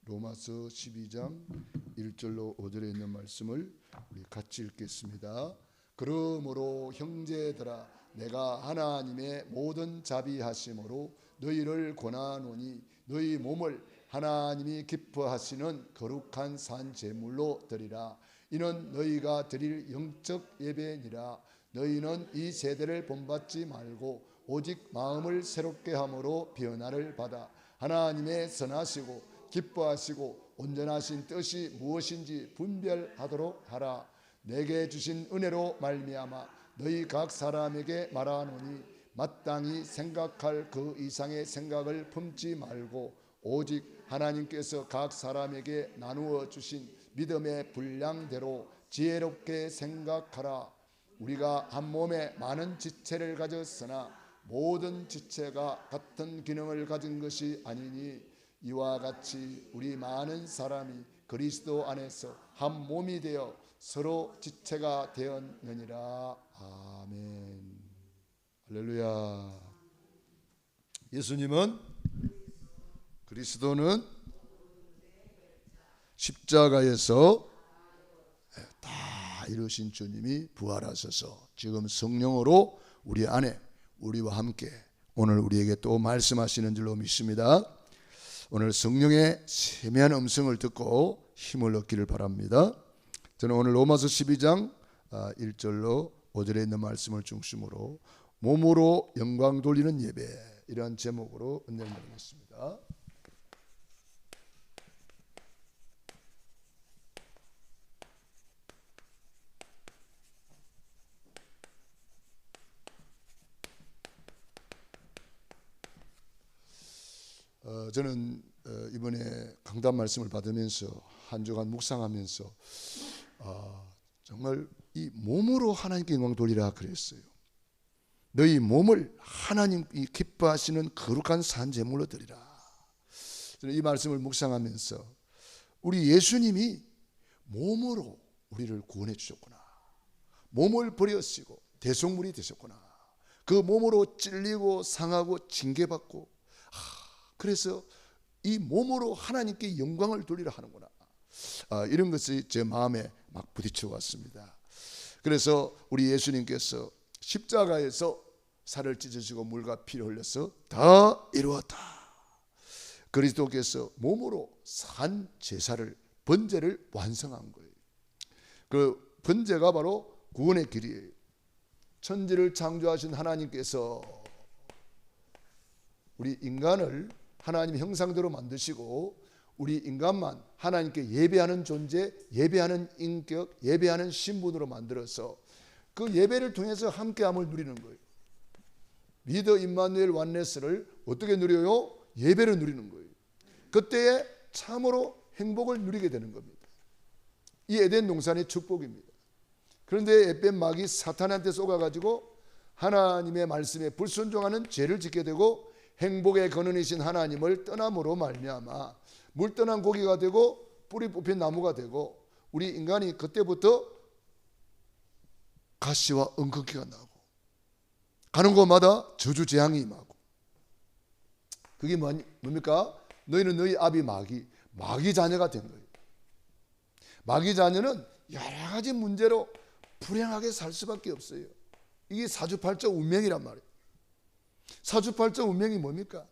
로마서 12장 1절로 5절에 있는 말씀을 우리 같이 읽겠습니다. 그러므로 형제들아 내가 하나님의 모든 자비하심으로 너희를 권하노니 너희 몸을 하나님이 기뻐하시는 거룩한 산 제물로 드리라. 이는 너희가 드릴 영적 예배니라. 너희는 이 세대를 본받지 말고 오직 마음을 새롭게 함으로 변화를 받아 하나님의 선하시고 기뻐하시고 온전하신 뜻이 무엇인지 분별하도록 하라. 내게 주신 은혜로 말미암아 너희 각 사람에게 말하노니 마땅히 생각할 그 이상의 생각을 품지 말고 오직 하나님께서 각 사람에게 나누어 주신 믿음의 분량대로 지혜롭게 생각하라. 우리가 한 몸에 많은 지체를 가졌으나 모든 지체가 같은 기능을 가진 것이 아니니 이와 같이 우리 많은 사람이 그리스도 안에서 한 몸이 되어 서로 지체가 되었느니라. 아멘. 할렐루야. 예수님은, 그리스도는 십자가에서 다 이루신 주님이 부활하셔서 지금 성령으로 우리 안에 우리와 함께 오늘 우리에게 또 말씀하시는 줄로 믿습니다. 오늘 성령의 세미한 음성을 듣고 힘을 얻기를 바랍니다. 저는 오늘 로마서 12장 1절로 5절에 있는 말씀을 중심으로 몸으로 영광 돌리는 예배, 이러한 제목으로 은혜를 나누겠습니다. 저는 이번에 강단 말씀을 받으면서 한 주간 묵상하면서 정말 이 몸으로 하나님께 영광 돌리라 그랬어요. 너희 몸을 하나님이 기뻐하시는 거룩한 산 제물로 드리라. 저는 이 말씀을 묵상하면서 우리 예수님이 몸으로 우리를 구원해 주셨구나. 몸을 버리시고 대속물이 되셨구나. 그 몸으로 찔리고 상하고 징계받고, 그래서 이 몸으로 하나님께 영광을 돌리라 하는구나. 이런 것이 제 마음에 막 부딪혀 왔습니다. 그래서 우리 예수님께서 십자가에서 살을 찢으시고 물과 피를 흘려서 다 이루었다. 그리스도께서 몸으로 산 제사를, 번제를 완성한 거예요. 그 번제가 바로 구원의 길이에요. 천지를 창조하신 하나님께서 우리 인간을 하나님 형상대로 만드시고 우리 인간만 하나님께 예배하는 존재, 예배하는 인격, 예배하는 신분으로 만들어서 그 예배를 통해서 함께함을 누리는 거예요. 리더 임마누엘 완네스를 어떻게 누려요? 예배를 누리는 거예요. 그때에 참으로 행복을 누리게 되는 겁니다. 이 에덴 동산의 축복입니다. 그런데 햇뱀 마귀 사탄한테 쏘가가지고 하나님의 말씀에 불순종하는 죄를 짓게 되고 행복의 근원이신 하나님을 떠남으로 말미암아 물 떠난 고기가 되고 뿌리 뽑힌 나무가 되고 우리 인간이 그때부터 가시와 엉겅퀴가 나고 가는 곳마다 저주재앙이 임하고, 그게 뭡니까? 너희는 너희 아비 마귀 자녀가 된 거예요. 마귀 자녀는 여러 가지 문제로 불행하게 살 수밖에 없어요. 이게 사주팔자 운명이란 말이에요. 사주팔자 운명이 뭡니까?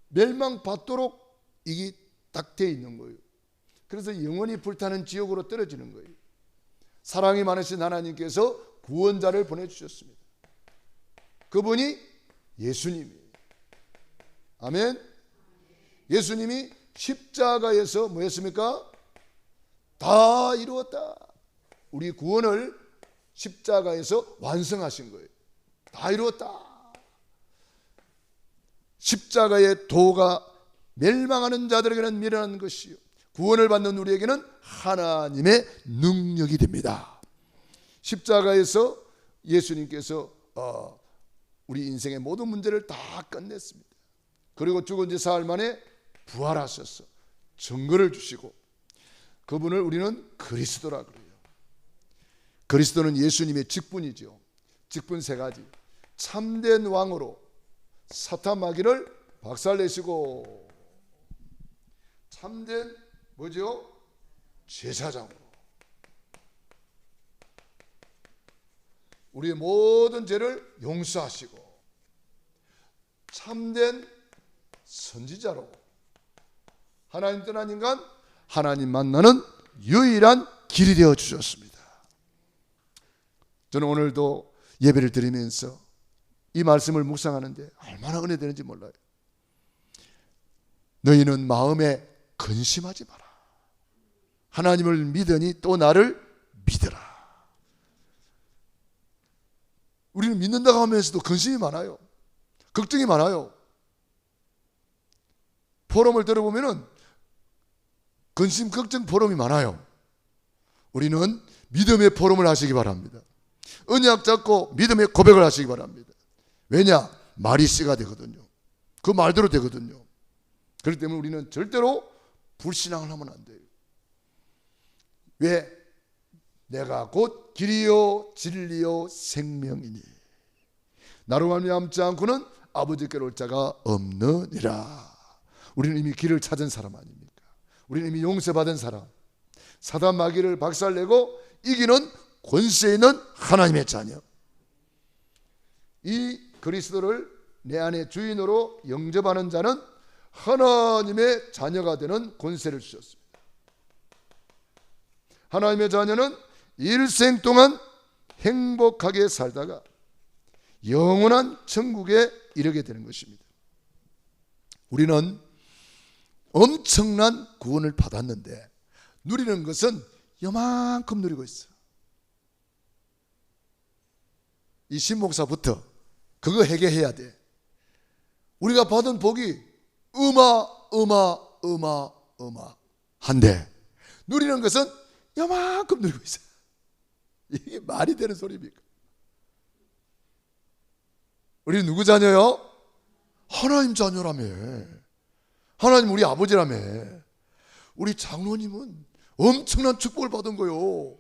멸망받도록 이게 딱 되어 있는 거예요. 그래서 영원히 불타는 지옥으로 떨어지는 거예요. 사랑이 많으신 하나님께서 구원자를 보내주셨습니다. 그분이 예수님이에요. 아멘. 예수님이 십자가에서 뭐 했습니까? 다 이루었다. 우리 구원을 십자가에서 완성하신 거예요. 다 이루었다. 십자가의 도가 멸망하는 자들에게는 미련한 것이요 구원을 받는 우리에게는 하나님의 능력이 됩니다. 십자가에서 예수님께서 우리 인생의 모든 문제를 다 끝냈습니다. 그리고 죽은 지 사흘 만에 부활하셔서 증거를 주시고, 그분을 우리는 그리스도라 그래요. 그리스도는 예수님의 직분이죠. 직분 세 가지. 참된 왕으로 사탄 마귀를 박살내시고, 참된 뭐죠? 제사장으로 우리의 모든 죄를 용서하시고 참된 선지자로 하나님 떠난 인간, 하나님 만나는 유일한 길이 되어 주셨습니다. 저는 오늘도 예배를 드리면서 이 말씀을 묵상하는데 얼마나 은혜되는지 몰라요. 너희는 마음에 근심하지 마라. 하나님을 믿으니 또 나를 믿으라. 우리는 믿는다고 하면서도 근심이 많아요. 걱정이 많아요. 포럼을 들어보면은 근심, 걱정 포럼이 많아요. 우리는 믿음의 포럼을 하시기 바랍니다. 언약 잡고 믿음의 고백을 하시기 바랍니다. 왜냐? 말이 씨가 되거든요. 그 말대로 되거든요. 그렇기 때문에 우리는 절대로 불신앙을 하면 안 돼요. 왜? 내가 곧 길이요 진리요 생명이니 나로 말미암지 않고는 아버지께로 올 자가 없느니라. 우리는 이미 길을 찾은 사람 아닙니까? 우리는 이미 용서받은 사람, 사단 마귀를 박살내고 이기는 권세 있는 하나님의 자녀. 이 그리스도를 내 안에 주인으로 영접하는 자는 하나님의 자녀가 되는 권세를 주셨습니다. 하나님의 자녀는 일생 동안 행복하게 살다가 영원한 천국에 이르게 되는 것입니다. 우리는 엄청난 구원을 받았는데 누리는 것은 요만큼 누리고 있어. 이 신목사부터 그거 해결해야 돼. 우리가 받은 복이 한데 누리는 것은 요만큼 누리고 있어. 이게 말이 되는 소리입니까? 우리 누구 자녀요? 하나님 자녀라며. 하나님 우리 아버지라며. 우리 장로님은 엄청난 축복을 받은 거요.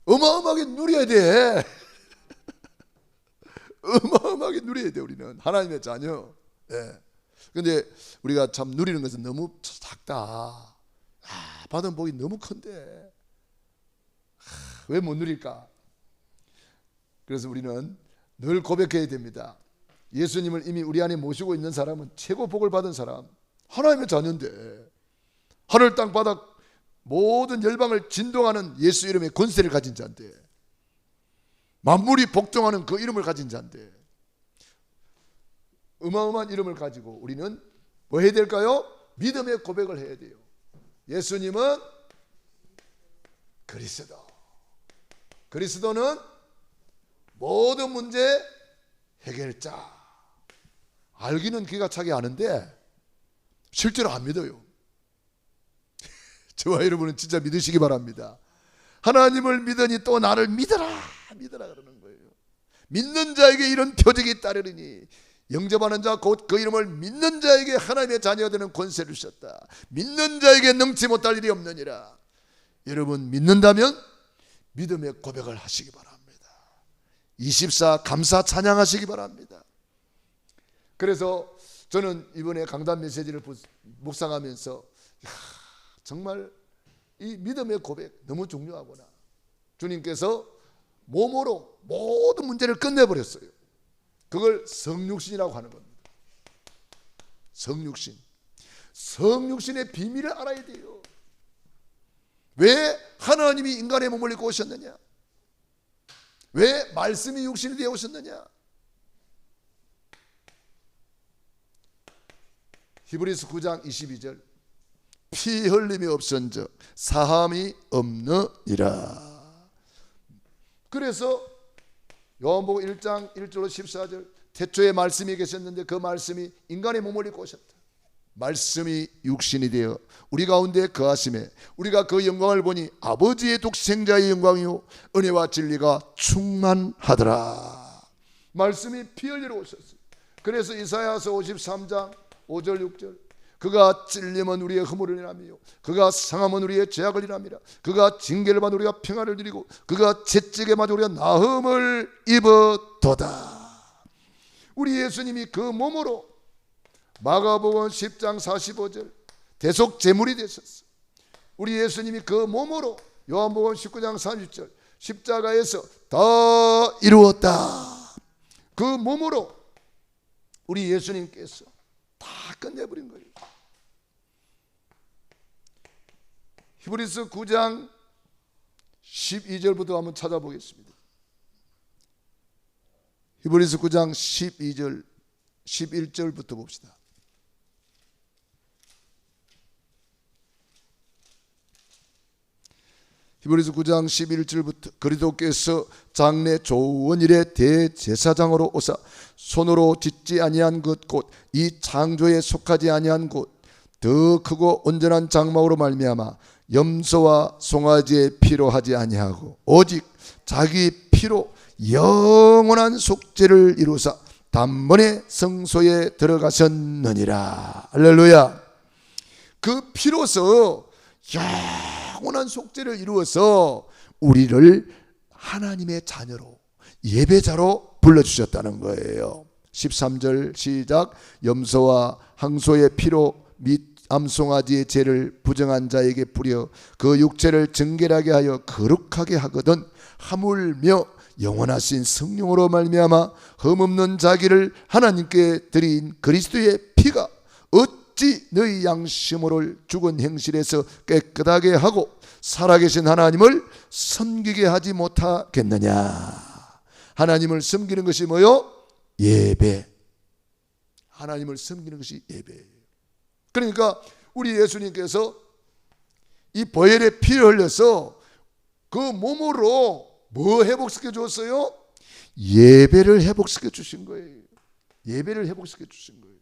어마어마하게 누려야 돼. 어마어마하게 누려야 돼. 우리는 하나님의 자녀. 그런데 우리가 참 누리는 것은 너무 작다. 받은 복이 너무 큰데 왜 못 누릴까? 그래서 우리는 늘 고백해야 됩니다. 예수님을 이미 우리 안에 모시고 있는 사람은 최고 복을 받은 사람, 하나님의 자녀인데 하늘 땅 바닥 모든 열방을 진동하는 예수 이름의 권세를 가진 자인데 만물이 복종하는 그 이름을 가진 자인데 어마어마한 이름을 가지고 우리는 뭐 해야 될까요? 믿음의 고백을 해야 돼요. 예수님은 그리스도. 그리스도는 모든 문제 해결자. 알기는 귀가 차게 아는데 실제로 안 믿어요. 저와 여러분은 진짜 믿으시기 바랍니다. 하나님을 믿으니 또 나를 믿어라 그러는 거예요. 믿는 자에게 이런 표적이 따르리니 영접하는 자 곧 그 이름을 믿는 자에게 하나님의 자녀가 되는 권세를 주셨다. 믿는 자에게 능치 못할 일이 없느니라. 여러분 믿는다면 믿음의 고백을 하시기 바랍니다. 24 감사 찬양하시기 바랍니다. 그래서 저는 이번에 강단 메시지를 묵상하면서 정말 이 믿음의 고백 너무 중요하구나. 주님께서 몸으로 모든 문제를 끝내버렸어요. 그걸 성육신이라고 하는 겁니다. 성육신. 성육신의 비밀을 알아야 돼요. 왜 하나님이 인간의 몸을 입고 오셨느냐? 왜 말씀이 육신이 되어 오셨느냐? 히브리서 9장 22절 피 흘림이 없은즉 사함이 없느니라. 그래서 요한복음 1장 1절로 14절 태초에 말씀이 계셨는데 그 말씀이 인간의 몸을 입고 오셨다. 말씀이 육신이 되어 우리 가운데 거하심에 우리가 그 영광을 보니 아버지의 독생자의 영광이요 은혜와 진리가 충만하더라. 말씀이 피 흘리러 오셨어요. 그래서 이사야서 53장 5절 6절 그가 찔림은 우리의 허물을 인하며 그가 상함은 우리의 죄악을 인함이라. 그가 징계를 받아 우리가 평안을 누리고 그가 채찍에 맞아 우리가 나음을 입었도다. 우리 예수님이 그 몸으로 마가복음 10장 45절 대속 제물이 되셨어. 우리 예수님이 그 몸으로 요한복음 19장 30절 십자가에서 다 이루었다. 그 몸으로 우리 예수님께서 다 끝내버린 거예요. 히브리서 9장 12절부터 한번 찾아보겠습니다. 히브리서 9장 12절 11절부터 봅시다. 히브리서 9장 11절부터 그리스도께서 장래 좋은 일의 대제사장으로 오사 손으로 짓지 아니한 것 곧 이 창조에 속하지 아니한 것 더 크고 온전한 장막으로 말미암아 염소와 송아지의 피로 하지 아니하고 오직 자기 피로 영원한 속죄를 이루사 단번에 성소에 들어가셨느니라. 할렐루야. 그 피로서 영원한 속죄를 이루어서 우리를 하나님의 자녀로 예배자로 불러주셨다는 거예요. 13절 시작. 염소와 항소의 피로 및 암송아지의 죄를 부정한 자에게 뿌려 그 육체를 정결하게 하여 거룩하게 하거든 하물며 영원하신 성령으로 말미암아 흠없는 자기를 하나님께 드린 그리스도의 피가 어찌 너희 양심을 죽은 행실에서 깨끗하게 하고 살아계신 하나님을 섬기게 하지 못하겠느냐. 하나님을 섬기는 것이 뭐요? 예배. 하나님을 섬기는 것이 예배예요. 그러니까 우리 예수님께서 이 보혈의 피를 흘려서 그 몸으로 뭐 회복시켜 줬어요? 예배를 회복시켜 주신 거예요. 예배를 회복시켜 주신 거예요.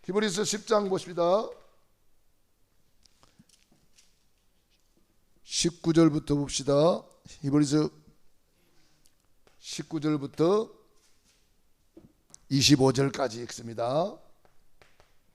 히브리서 10장 보십니다. 19절부터 봅시다. 히브리서 19절부터 25절까지 읽습니다.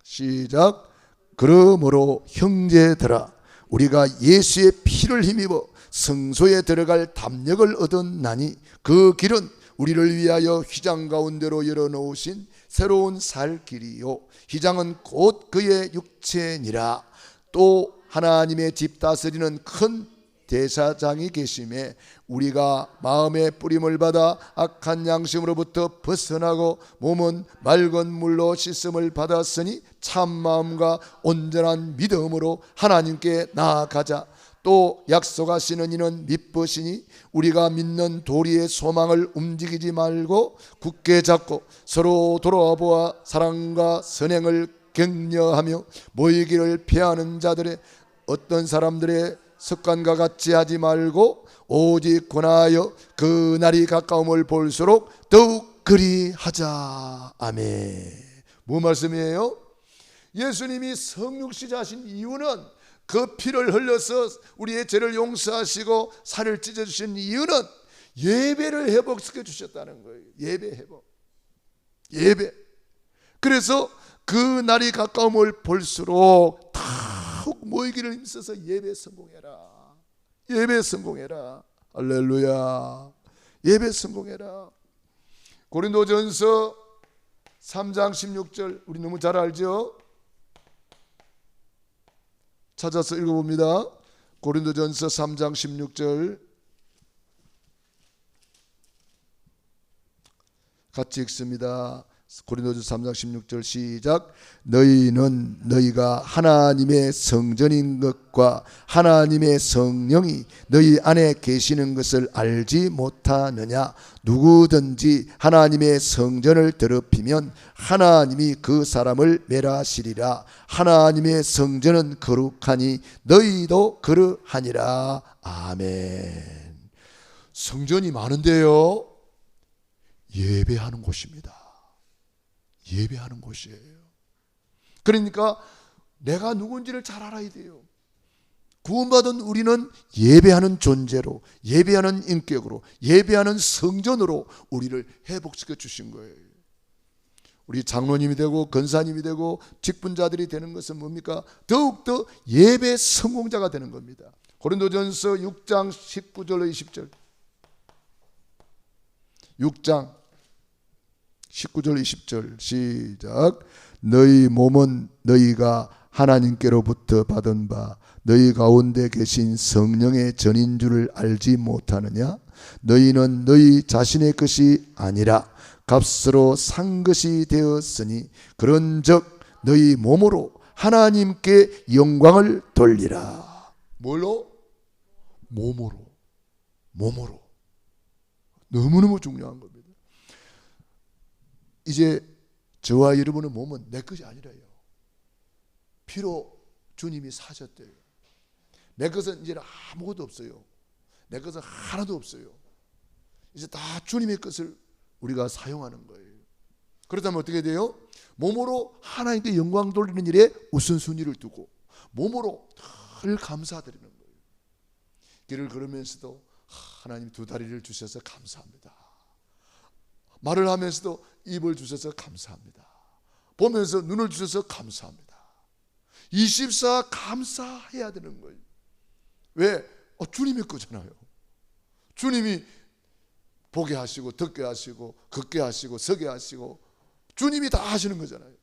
시작. 그러므로 형제들아 우리가 예수의 피를 힘입어 성소에 들어갈 담력을 얻었나니 그 길은 우리를 위하여 휘장 가운데로 열어놓으신 새로운 살 길이요 휘장은 곧 그의 육체니라. 또 하나님의 집 다스리는 큰 대사장이 계심에 우리가 마음의 뿌림을 받아 악한 양심으로부터 벗어나고 몸은 맑은 물로 씻음을 받았으니 참 마음과 온전한 믿음으로 하나님께 나아가자. 또 약속하시는 이는 믿으시니 우리가 믿는 도리의 소망을 움직이지 말고 굳게 잡고 서로 돌아보아 사랑과 선행을 격려하며 모이기를 피하는 자들의 어떤 사람들의 습관과 같이 하지 말고 오직 권하여 그 날이 가까움을 볼수록 더욱 그리하자. 아멘. 뭐 말씀이에요? 예수님이 성육신하신 이유는 그 피를 흘려서 우리의 죄를 용서하시고 살을 찢어주신 이유는 예배를 회복시켜 주셨다는 거예요. 예배 회복. 예배. 그래서 그 날이 가까움을 볼수록 더욱 모이기를 힘써서 예배 성공해라. 예배 성공해라. 할렐루야. 예배 성공해라. 고린도전서 3장 16절 우리 너무 잘 알죠? 찾아서 읽어봅니다. 고린도전서 3장 16절 같이 읽습니다. 고린도전서 3장 16절 시작. 너희는 너희가 하나님의 성전인 것과 하나님의 성령이 너희 안에 계시는 것을 알지 못하느냐. 누구든지 하나님의 성전을 더럽히면 하나님이 그 사람을 멸하시리라. 하나님의 성전은 거룩하니 너희도 그러하니라. 아멘. 성전이 많은데요, 예배하는 곳입니다. 예배하는 곳이에요. 그러니까 내가 누군지를 잘 알아야 돼요. 구원받은 우리는 예배하는 존재로, 예배하는 인격으로, 예배하는 성전으로 우리를 회복시켜 주신 거예요. 우리 장로님이 되고 권사님이 되고 직분자들이 되는 것은 뭡니까? 더욱더 예배 성공자가 되는 겁니다. 고린도전서 6장 19절로 20절 6장 19절 20절 시작. 너희 몸은 너희가 하나님께로부터 받은 바 너희 가운데 계신 성령의 전인 줄을 알지 못하느냐? 너희는 너희 자신의 것이 아니라 값으로 산 것이 되었으니 그런즉 너희 몸으로 하나님께 영광을 돌리라. 뭘로? 몸으로. 너무너무 중요한 겁니다. 이제 저와 여러분의 몸은 내 것이 아니라요. 피로 주님이 사셨대요. 내 것은 이제 아무것도 없어요. 내 것은 하나도 없어요. 이제 다 주님의 것을 우리가 사용하는 거예요. 그렇다면 어떻게 돼요? 몸으로 하나님께 영광 돌리는 일에 우선순위를 두고 몸으로 늘 감사드리는 거예요. 길을 걸으면서도 하나님 두 다리를 주셔서 감사합니다. 말을 하면서도 입을 주셔서 감사합니다. 보면서 눈을 주셔서 감사합니다. 24 감사해야 되는 거예요. 왜? 주님의 거잖아요. 주님이 보게 하시고 듣게 하시고 걷게 하시고 서게 하시고 주님이 다 하시는 거잖아요.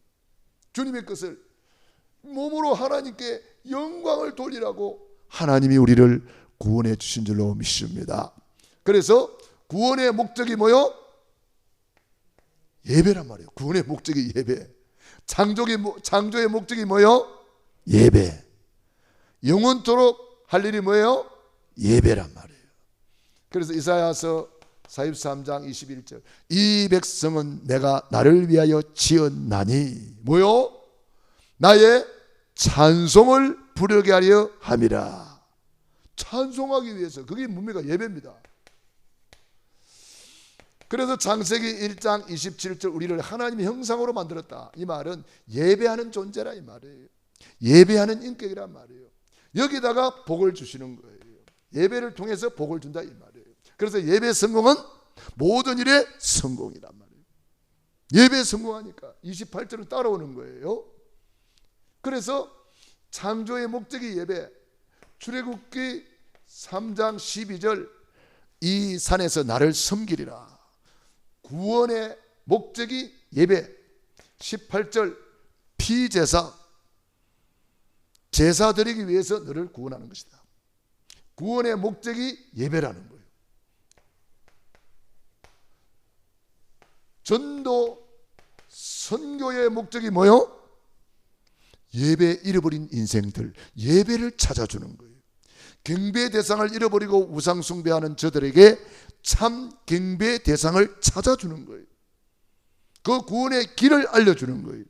주님의 것을 몸으로 하나님께 영광을 돌리라고 하나님이 우리를 구원해 주신 줄로 믿습니다. 그래서 구원의 목적이 뭐요? 예배란 말이에요. 구원의 목적이 예배. 창조의 목적이 뭐요? 예배. 영원토록 할 일이 뭐예요? 예배란 말이에요. 그래서 이사야서 43장 21절 이 백성은 내가 나를 위하여 지었나니 뭐요? 나의 찬송을 부르게 하려 함이라. 찬송하기 위해서. 그게 뭡니까? 예배입니다. 그래서 창세기 1장 27절 우리를 하나님의 형상으로 만들었다. 이 말은 예배하는 존재라 이 말이에요. 예배하는 인격이란 말이에요. 여기다가 복을 주시는 거예요. 예배를 통해서 복을 준다 이 말이에요. 그래서 예배 성공은 모든 일의 성공이란 말이에요. 예배 성공하니까 28절은 따라오는 거예요. 그래서 창조의 목적이 예배. 출애굽기 3장 12절 이 산에서 나를 섬기리라. 구원의 목적이 예배. 18절 피제사. 제사 드리기 위해서 너를 구원하는 것이다. 구원의 목적이 예배라는 거예요. 전도 선교의 목적이 뭐요? 예배 잃어버린 인생들, 예배를 찾아주는 거예요. 경배 대상을 잃어버리고 우상 숭배하는 저들에게 참 경배 대상을 찾아주는 거예요. 그 구원의 길을 알려주는 거예요.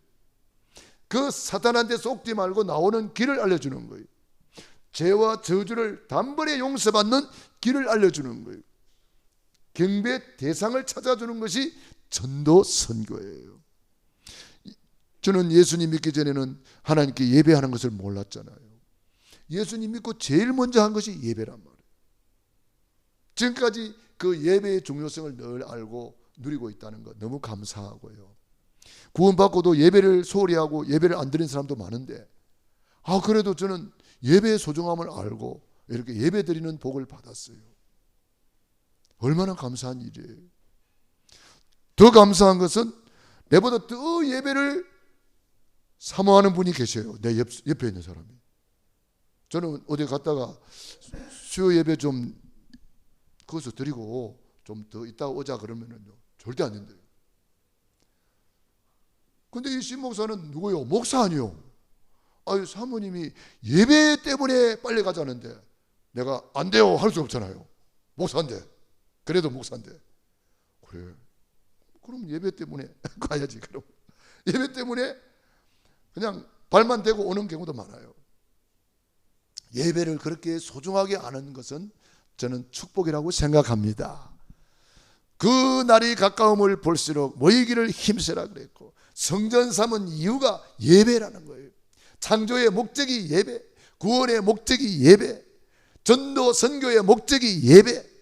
그 사탄한테 속지 말고 나오는 길을 알려주는 거예요. 죄와 저주를 단번에 용서받는 길을 알려주는 거예요. 경배 대상을 찾아주는 것이 전도 선교예요. 저는 예수님 믿기 전에는 하나님께 예배하는 것을 몰랐잖아요. 예수님 믿고 제일 먼저 한 것이 예배란 말이에요. 지금까지 그 예배의 중요성을 늘 알고 누리고 있다는 것 너무 감사하고요. 구원받고도 예배를 소홀히 하고 예배를 안 드리는 사람도 많은데 그래도 저는 예배의 소중함을 알고 이렇게 예배 드리는 복을 받았어요. 얼마나 감사한 일이에요. 더 감사한 것은 내보다 더 예배를 사모하는 분이 계셔요. 내 옆에 있는 사람이. 저는 어디 갔다가 수요 예배 좀 거기서 드리고 좀 더 이따가 오자 그러면은요 절대 안 된대요. 근데 이 신목사는 누구요? 목사 아니요. 사모님이 예배 때문에 빨리 가자는데 내가 안 돼요 할 수 없잖아요. 목사인데. 그래도 목사인데. 그래. 그럼 예배 때문에 가야지. 그럼 예배 때문에 그냥 발만 대고 오는 경우도 많아요. 예배를 그렇게 소중하게 아는 것은 저는 축복이라고 생각합니다. 그 날이 가까움을 볼수록 모이기를 힘쓰라 그랬고 성전 삼은 이유가 예배라는 거예요. 창조의 목적이 예배, 구원의 목적이 예배, 전도 선교의 목적이 예배.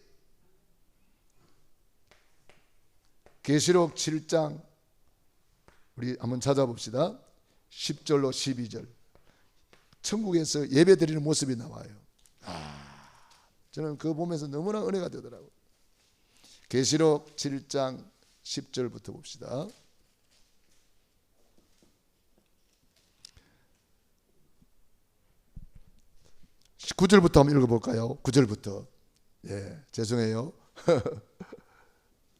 계시록 7장 우리 한번 찾아봅시다. 10절로 12절 천국에서 예배 드리는 모습이 나와요. 저는 그거 보면서 너무나 은혜가 되더라고요. 계시록 7장 10절부터 봅시다. 9절부터 한번 읽어볼까요? 9절부터. 예, 죄송해요.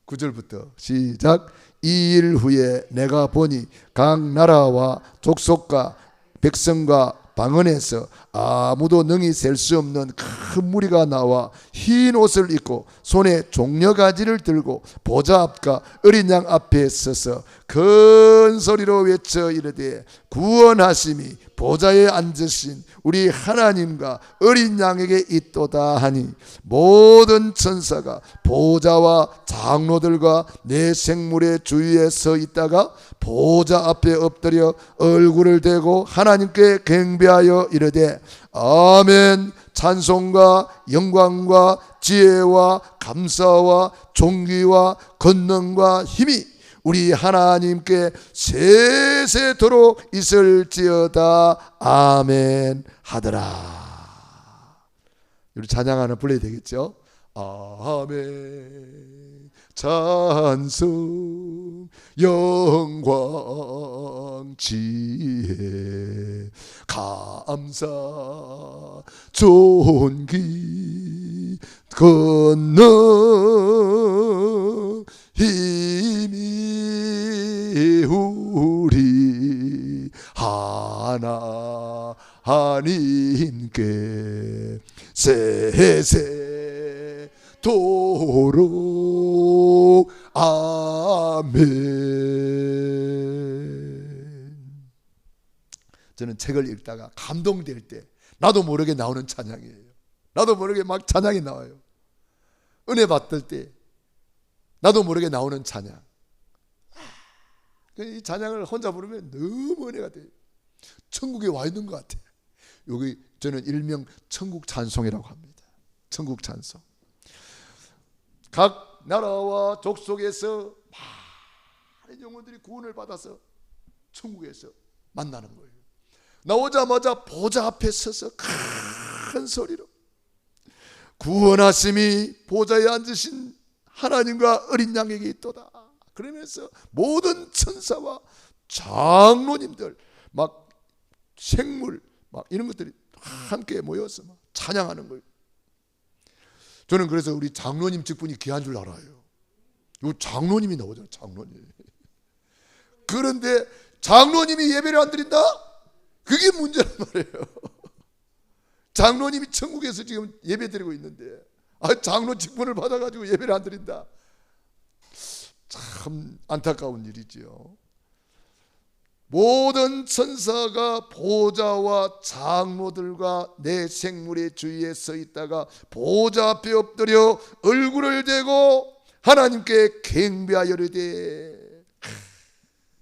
9절부터 시작. 이 일 후에 내가 보니 각 나라와 족속과 백성과 방언에서 아무도 능히 셀 수 없는 큰 무리가 나와 흰 옷을 입고 손에 종려가지를 들고 보좌 앞과 어린 양 앞에 서서 큰 소리로 외쳐 이르되 구원하심이 보좌에 앉으신 우리 하나님과 어린 양에게 있도다 하니 모든 천사가 보좌와 장로들과 내 생물의 주위에 서 있다가 보좌 앞에 엎드려 얼굴을 대고 하나님께 경배하여 이르되 아멘. 찬송과 영광과 지혜와 감사와 존귀와 권능과 힘이 우리 하나님께 세세토록 있을지어다. 아멘 하더라. 우리 찬양 하나 불러야 되겠죠? 아멘. 찬송 영광 지혜 감사 존귀 권능 힘이 우리 하나님께 세세토록 아멘. 저는 책을 읽다가 감동될 때 나도 모르게 나오는 찬양이에요. 나도 모르게 막 찬양이 나와요. 은혜 받을 때 나도 모르게 나오는 찬양. 이 찬양을 혼자 부르면 너무 은혜가 돼요. 천국에 와 있는 것 같아요. 여기 저는 일명 천국 찬송이라고 합니다. 천국 찬송. 각 나라와 족속에서 많은 영혼들이 구원을 받아서 천국에서 만나는 거예요. 나오자마자 보좌 앞에 서서 큰 소리로 구원하심이 보좌에 앉으신 하나님과 어린 양에게 있도다. 그러면서 모든 천사와 장로님들 막 생물 막 이런 것들이 함께 모여서 막 찬양하는 거예요. 저는 그래서 우리 장로님 직분이 귀한 줄 알아요. 요 장로님이 나오잖아요. 장로님. 그런데 장로님이 예배를 안 드린다? 그게 문제란 말이에요. 장로님이 천국에서 지금 예배 드리고 있는데 장로 직분을 받아가지고 예배를 안 드린다. 참 안타까운 일이지요. 모든 천사가 보좌와 장로들과 내 생물의 주위에 서 있다가 보좌 앞에 엎드려 얼굴을 대고 하나님께 경배하여 이르되,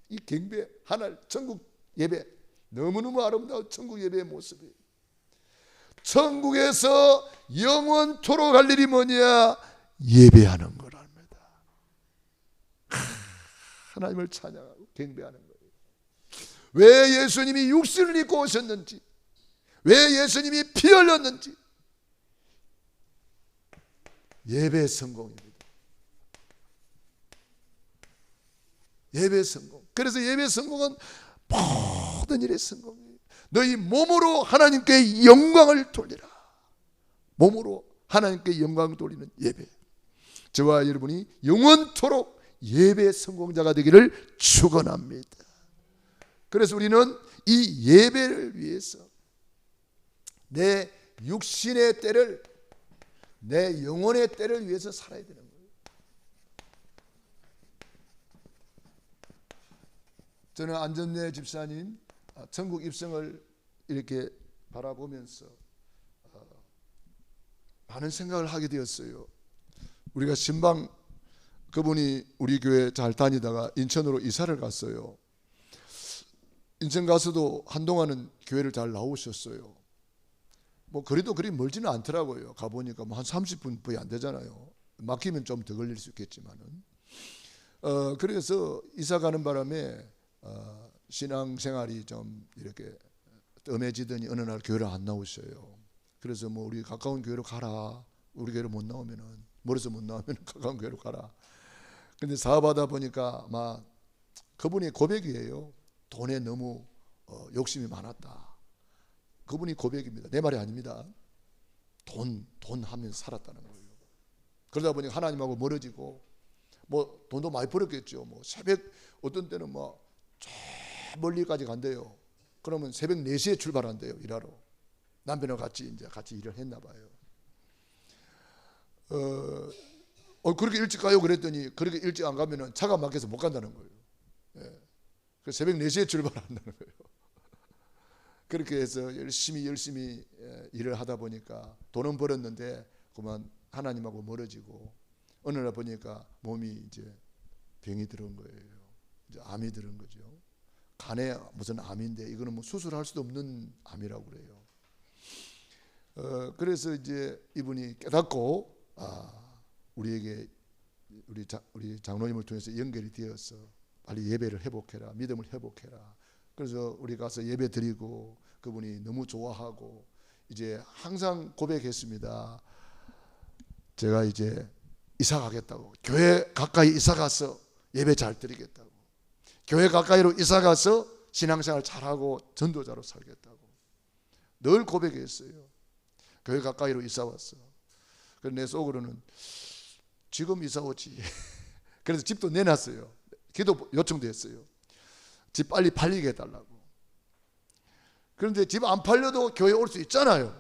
이 경배 하늘 천국 예배 너무너무 아름다운 천국 예배의 모습이에요. 천국에서 영원토록 할 일이 뭐냐? 예배하는 거랍니다. 하나님을 찬양하고 경배하는 거예요. 왜 예수님이 육신을 입고 오셨는지, 왜 예수님이 피 흘렸는지, 예배 성공입니다. 예배 성공. 그래서 예배 성공은 모든 일의 성공이에요. 너희 몸으로 하나님께 영광을 돌리라. 몸으로 하나님께 영광을 돌리는 예배. 저와 여러분이 영원토록 예배 성공자가 되기를 축원합니다. 그래서 우리는 이 예배를 위해서 내 육신의 때를, 내 영혼의 때를 위해서 살아야 되는 거예요. 저는 안전내 집사님 천국 입성을 이렇게 바라보면서 많은 생각을 하게 되었어요. 우리가 신방 그분이 우리 교회 잘 다니다가 인천으로 이사를 갔어요. 인천 가서도 한동안은 교회를 잘 나오셨어요. 뭐 그래도 그리 멀지는 않더라고요. 가보니까 뭐 한 30분 거의 안 되잖아요. 막히면 좀 더 걸릴 수 있겠지만은. 그래서 이사 가는 바람에 신앙생활이 좀 이렇게 뜸해지더니 어느 날 교회를 안 나오셔요. 그래서 뭐 우리 가까운 교회로 가라. 우리 교회로 못 나오면은, 멀어서 못 나오면 가까운 교회로 가라. 근데 사업하다 보니까 막 그분의 고백이에요. 돈에 너무 욕심이 많았다. 그분이 고백입니다. 내 말이 아닙니다. 돈 하면서 살았다는 거예요. 그러다 보니까 하나님하고 멀어지고, 뭐 돈도 많이 벌었겠죠. 뭐 새벽, 어떤 때는 뭐 저 멀리까지 간대요. 그러면 새벽 4시에 출발한대요, 일하러. 남편과 같이 일을 했나 봐요. 그렇게 일찍 가요 그랬더니, 그렇게 일찍 안 가면은 차가 막혀서 못 간다는 거예요. 예. 그래서 새벽 4시에 출발한다는 거예요. 그렇게 해서 열심히 일을 하다 보니까 돈은 벌었는데 그만 하나님하고 멀어지고, 어느 날 보니까 몸이 이제 병이 들은 거예요. 이제 암이 들은 거죠. 간에 무슨 암인데 이거는 뭐 수술할 수도 없는 암이라고 그래요. 그래서 이제 이분이 깨닫고, 우리 장로님을 통해서 연결이 되어서 빨리 예배를 회복해라, 믿음을 회복해라. 그래서 우리 가서 예배 드리고, 그분이 너무 좋아하고, 이제 항상 고백했습니다. 제가 이제 이사 가겠다고, 교회 가까이 이사 가서 예배 잘 드리겠다고, 교회 가까이로 이사 가서 신앙생활 잘하고 전도자로 살겠다고 늘 고백했어요. 교회 가까이로 이사 왔어. 그래서 내 속으로는 지금 이사 오지. 그래서 집도 내놨어요. 기도 요청도 했어요. 집 빨리 팔리게 해달라고. 그런데 집 안 팔려도 교회 올 수 있잖아요.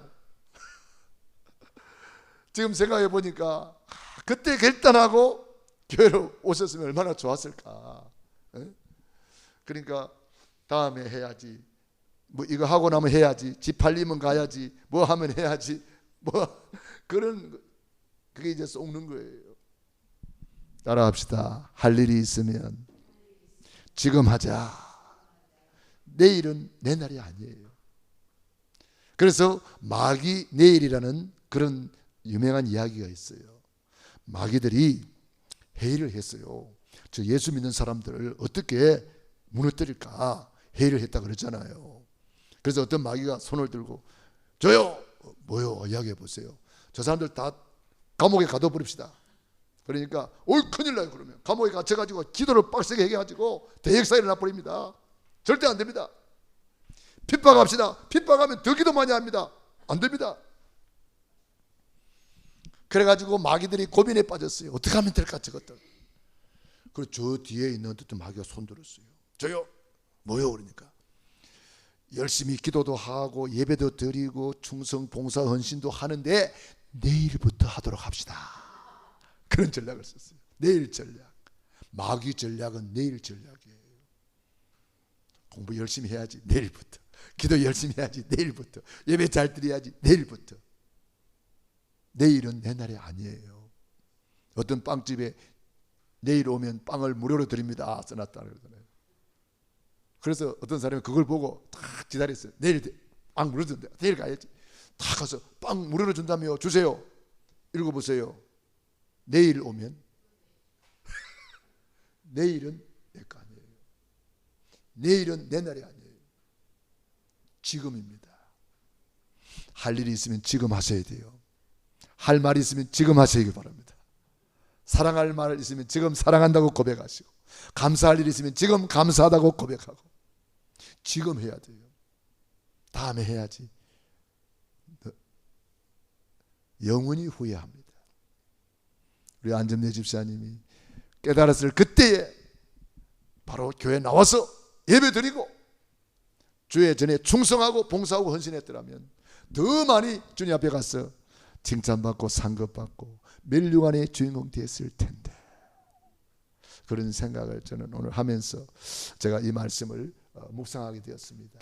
지금 생각해 보니까 그때 결단하고 교회로 오셨으면 얼마나 좋았을까. 그러니까 다음에 해야지, 뭐 이거 하고 나면 해야지, 집 팔리면 가야지, 뭐 하면 해야지, 뭐 그게 이제 속는 거예요. 따라합시다. 할 일이 있으면 지금 하자. 내일은 내 날이 아니에요. 그래서 마귀 내일이라는 그런 유명한 이야기가 있어요. 마귀들이 회의를 했어요. 저 예수 믿는 사람들을 어떻게 무너뜨릴까 회의를 했다 그랬잖아요. 그래서 어떤 마귀가 손을 들고, 저요, 뭐요, 이야기해 보세요. 저 사람들 다 감옥에 가둬버립시다. 그러니까 큰일 나요. 그러면 감옥에 갇혀가지고 기도를 빡세게 해가지고 대역사회를 나버립니다. 절대 안 됩니다. 핍박합시다. 핍박하면 더 기도 많이 합니다. 안 됩니다. 그래가지고 마귀들이 고민에 빠졌어요. 어떻게 하면 될까 저것들. 그리고 저 뒤에 있는 또 마귀가 손들었어요. 저요, 뭐요? 그러니까 열심히 기도도 하고 예배도 드리고 충성 봉사 헌신도 하는데 내일부터 하도록 합시다. 그런 전략을 썼어요. 내일 전략. 마귀 전략은 내일 전략이에요. 공부 열심히 해야지 내일부터. 기도 열심히 해야지 내일부터. 예배 잘 드려야지 내일부터. 내일은 내 날이 아니에요. 어떤 빵집에 내일 오면 빵을 무료로 드립니다 써놨다 그러잖아요. 그래서 어떤 사람이 그걸 보고 딱 기다렸어요. 내일 빵 무료로 준다. 내일 가야지. 다 가서 빵 무료로 준다며 주세요. 읽어보세요. 내일 오면 내일은 내 거 아니에요. 내일은 내 날이 아니에요. 지금입니다. 할 일이 있으면 지금 하셔야 돼요. 할 말이 있으면 지금 하시기 바랍니다. 사랑할 말 있으면 지금 사랑한다고 고백하시고, 감사할 일이 있으면 지금 감사하다고 고백하고, 지금 해야 돼요. 다음에 해야지. 영원히 후회합니다. 우리 안점래 집사님이 깨달았을 그때에 바로 교회 나와서 예배드리고 주의 전에 충성하고 봉사하고 헌신했더라면 더 많이 주님 앞에 가서 칭찬받고 상급받고 멸류관의 주인공 됐을 텐데. 그런 생각을 저는 오늘 하면서 제가 이 말씀을 묵상하게 되었습니다.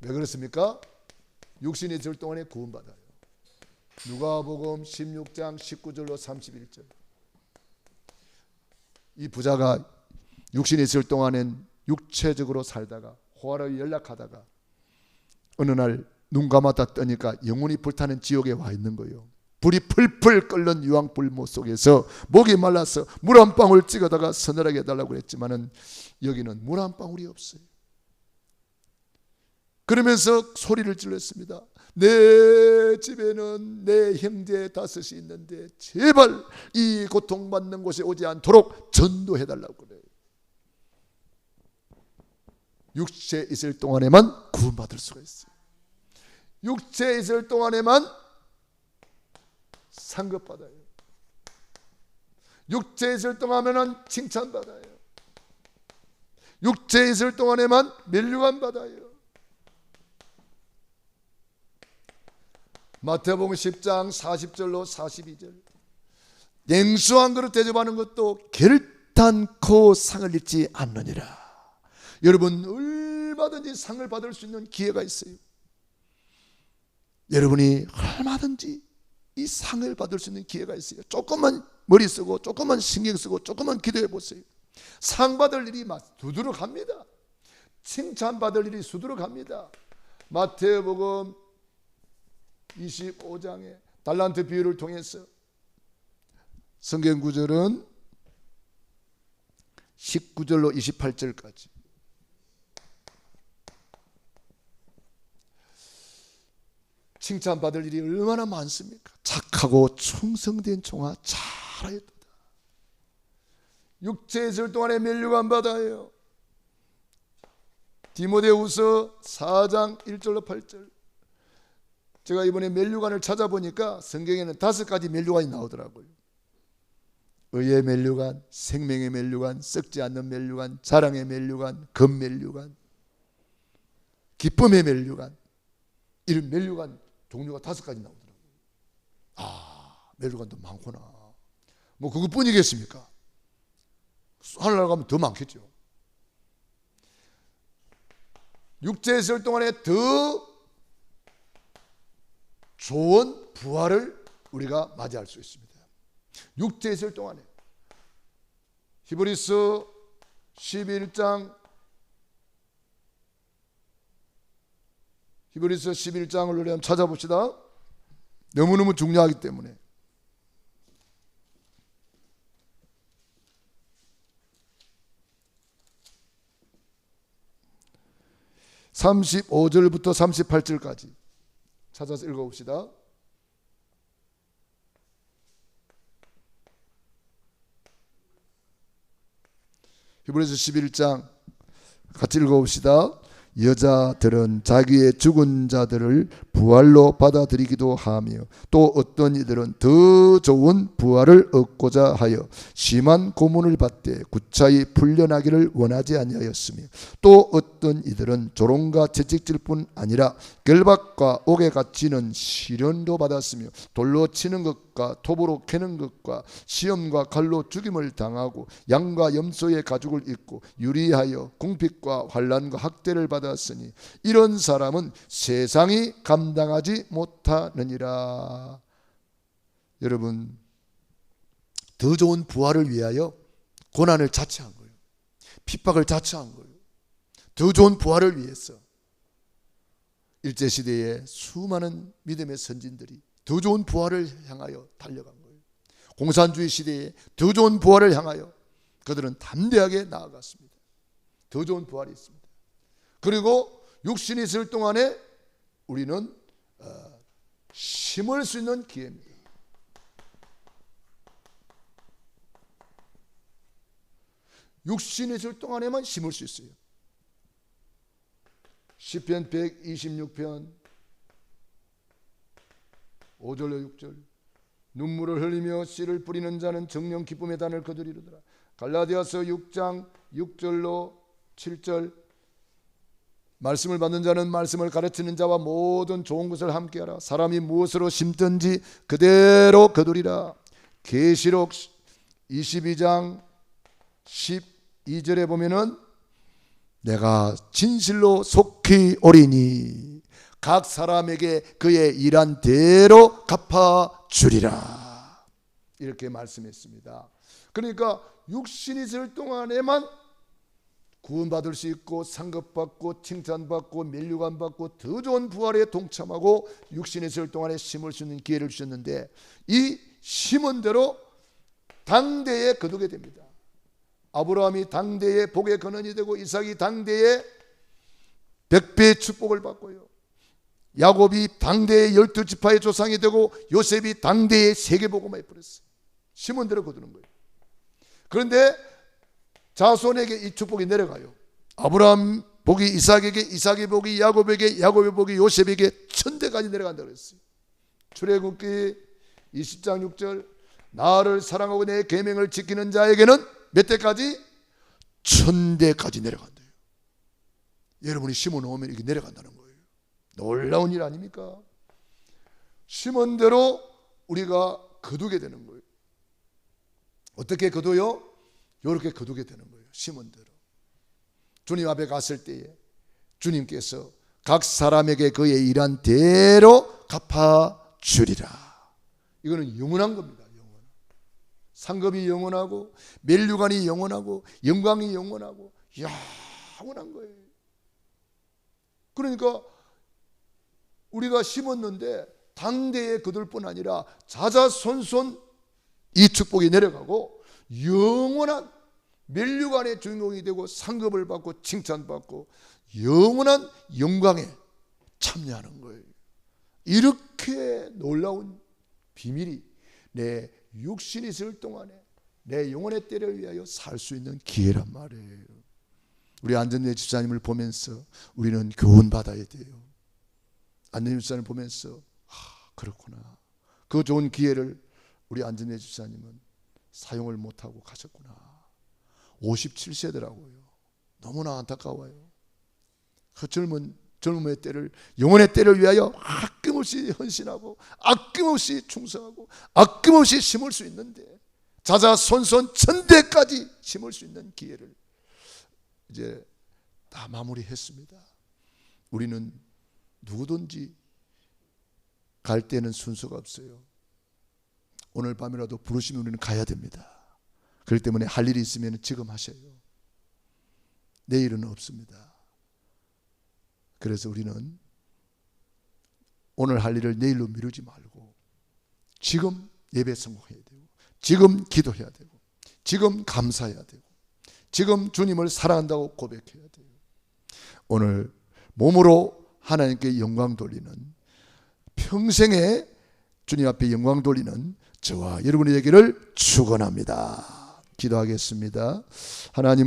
왜 그렇습니까? 육신이 있을 동안에 구원받아요. 누가복음 16장 19절로 31절. 이 부자가 육신이 있을 동안엔 육체적으로 살다가 호화롭게 연락하다가 어느 날 눈 감았다 뜨니까 영혼이 불타는 지옥에 와 있는 거예요. 불이 풀풀 끓는 유황불모 속에서 목이 말라서 물 한 방울 찍어다가 서늘하게 해달라고 했지만은 여기는 물 한 방울이 없어요. 그러면서 소리를 질렀습니다. 내 집에는 내 형제 5이 있는데 제발 이 고통받는 곳에 오지 않도록 전도해달라고 그래요. 육체에 있을 동안에만 구원받을 수가 있어요. 육체에 있을 동안에만 상급받아요. 육체에 있을 동안에는 칭찬받아요. 육체에 있을 동안에만 멸류관 받아요. 마태복음 10장 40절로 42절, 냉수 한 그릇 대접하는 것도 결단코 상을 잃지 않느니라. 여러분, 얼마든지 상을 받을 수 있는 기회가 있어요. 여러분이 얼마든지 이 상을 받을 수 있는 기회가 있어요. 조금만 머리 쓰고 조금만 신경 쓰고 조금만 기도해 보세요. 상 받을 일이 두드러갑니다. 칭찬 받을 일이 두드러갑니다. 마태복음 25장의 달란트 비유를 통해서 성경 구절은 19절로 28절까지. 칭찬받을 일이 얼마나 많습니까? 착하고 충성된 종아 잘하였도다. 육체에 있을 동안에 멸류관 받아요. 디모데후서 4장 1절로 8절. 제가 이번에 멸류관을 찾아보니까 성경에는 5가지 멸류관이 나오더라고요. 의의 멸류관, 생명의 멸류관, 썩지 않는 멸류관, 사랑의 멸류관, 금멸류관, 기쁨의 멸류관, 이런 멸류관 종류가 5가지 나오더라고요. 아, 멸류관도 많구나. 뭐 그것뿐이겠습니까? 하늘나라 가면 더 많겠죠. 육체에 있을 동안에 더 좋은 부활을 우리가 맞이할 수 있습니다. 육체에 있을 동안에. 히브리서 11장을 우리 한번 찾아봅시다. 너무너무 중요하기 때문에. (35절부터) (38절까지) 찾아서 읽어봅시다. 히브리서 11장 같이 읽어봅시다. 여자들은 자기의 죽은 자들을 부활로 받아들이기도 하며 또 어떤 이들은 더 좋은 부활을 얻고자 하여 심한 고문을 받되 구차히 풀려나기를 원하지 아니하였으며 또 어떤 이들은 조롱과 채찍질 뿐 아니라 결박과 옥에 갇히는 시련도 받았으며 돌로 치는 것과 톱으로 캐는 것과 시험과 칼로 죽임을 당하고 양과 염소의 가죽을 입고 유리하여 궁핍과 환난과 학대를 받았으니 이런 사람은 세상이 감당하지 못하느니라. 여러분, 더 좋은 부활을 위하여 고난을 자처한 거예요. 핍박을 자처한 거예요. 더 좋은 부활을 위해서 일제시대에 수많은 믿음의 선진들이 더 좋은 부활을 향하여 달려간 거예요. 공산주의 시대에 더 좋은 부활을 향하여 그들은 담대하게 나아갔습니다. 더 좋은 부활이 있습니다. 그리고 육신이 있을 동안에 우리는 심을 수 있는 기회입니다. 육신이 있을 동안에만 심을 수 있어요. 시편 126편 5절로 6절. 눈물을 흘리며 씨를 뿌리는 자는 정령 기쁨의 단을 거두리로다. 갈라디아서 6장 6절로 7절. 말씀을 받는 자는 말씀을 가르치는 자와 모든 좋은 것을 함께하라. 사람이 무엇으로 심든지 그대로 거두리라. 계시록 22장 12절에 보면은 내가 진실로 속히 오리니 각 사람에게 그의 일한 대로 갚아주리라. 이렇게 말씀했습니다. 그러니까 육신이 있을 동안에만 구원받을 수 있고 상급받고 칭찬받고 멸류관받고 더 좋은 부활에 동참하고 육신이 있을 동안에 심을 수 있는 기회를 주셨는데 이 심은 대로 당대에 거두게 됩니다. 아브라함이 당대에 복의 근원이 되고 이삭이 당대에 100배의 축복을 받고요. 야곱이 당대의 12지파의 조상이 되고 요셉이 당대의 세계복음화에 이끌었어요. 시몬대로 거두는 거예요. 그런데 자손에게 이 축복이 내려가요. 아브라함 복이 이삭에게, 이삭의 복이 야곱에게, 야곱의 복이 요셉에게 천대까지 내려간다고 했어요. 출애굽기 20장 6절, 나를 사랑하고 내 계명을 지키는 자에게는 몇 대까지? 천대까지 내려간대요. 여러분이 심어 놓으면 이게 내려간다는 거예요. 놀라운 일 아닙니까? 심은 대로 우리가 거두게 되는 거예요. 어떻게 거둬요? 이렇게 거두게 되는 거예요. 심은 대로. 주님 앞에 갔을 때에 주님께서 각 사람에게 그의 일한 대로 갚아주리라. 이거는 영원한 겁니다. 영원. 상급이 영원하고 멸류관이 영원하고 영광이 영원하고 영원한 거예요. 그러니까 우리가 심었는데 당대에 거둘 뿐 아니라 자자손손 이 축복이 내려가고 영원한 멸류관의 주인공이 되고 상급을 받고 칭찬받고 영원한 영광에 참여하는 거예요. 이렇게 놀라운 비밀이 내 육신이 있을 동안에 내 영혼의 때를 위하여 살 수 있는 기회란 말이에요. 우리 안전대 집사님을 보면서 우리는 교훈받아야 돼요. 안전대 집사님을 보면서 그렇구나. 그 좋은 기회를 우리 안전대 집사님은 사용을 못하고 가셨구나. 57세더라고요. 너무나 안타까워요. 그 젊음의 때를, 영혼의 때를 위하여 아낌없이 헌신하고 아낌없이 충성하고 아낌없이 심을 수 있는데 자자손손 천대까지 심을 수 있는 기회를 이제 다 마무리했습니다. 우리는 누구든지 갈 때는 순서가 없어요. 오늘 밤이라도 부르시면 우리는 가야 됩니다. 그렇기 때문에 할 일이 있으면 지금 하셔요. 내일은 없습니다. 그래서 우리는 오늘 할 일을 내일로 미루지 말고 지금 예배 성공해야 되고 지금 기도해야 되고 지금 감사해야 되고 지금 주님을 사랑한다고 고백해야 돼요. 오늘 몸으로 하나님께 영광 돌리는, 평생에 주님 앞에 영광 돌리는 저와 여러분의 얘기를 축원합니다. 기도하겠습니다. 하나님,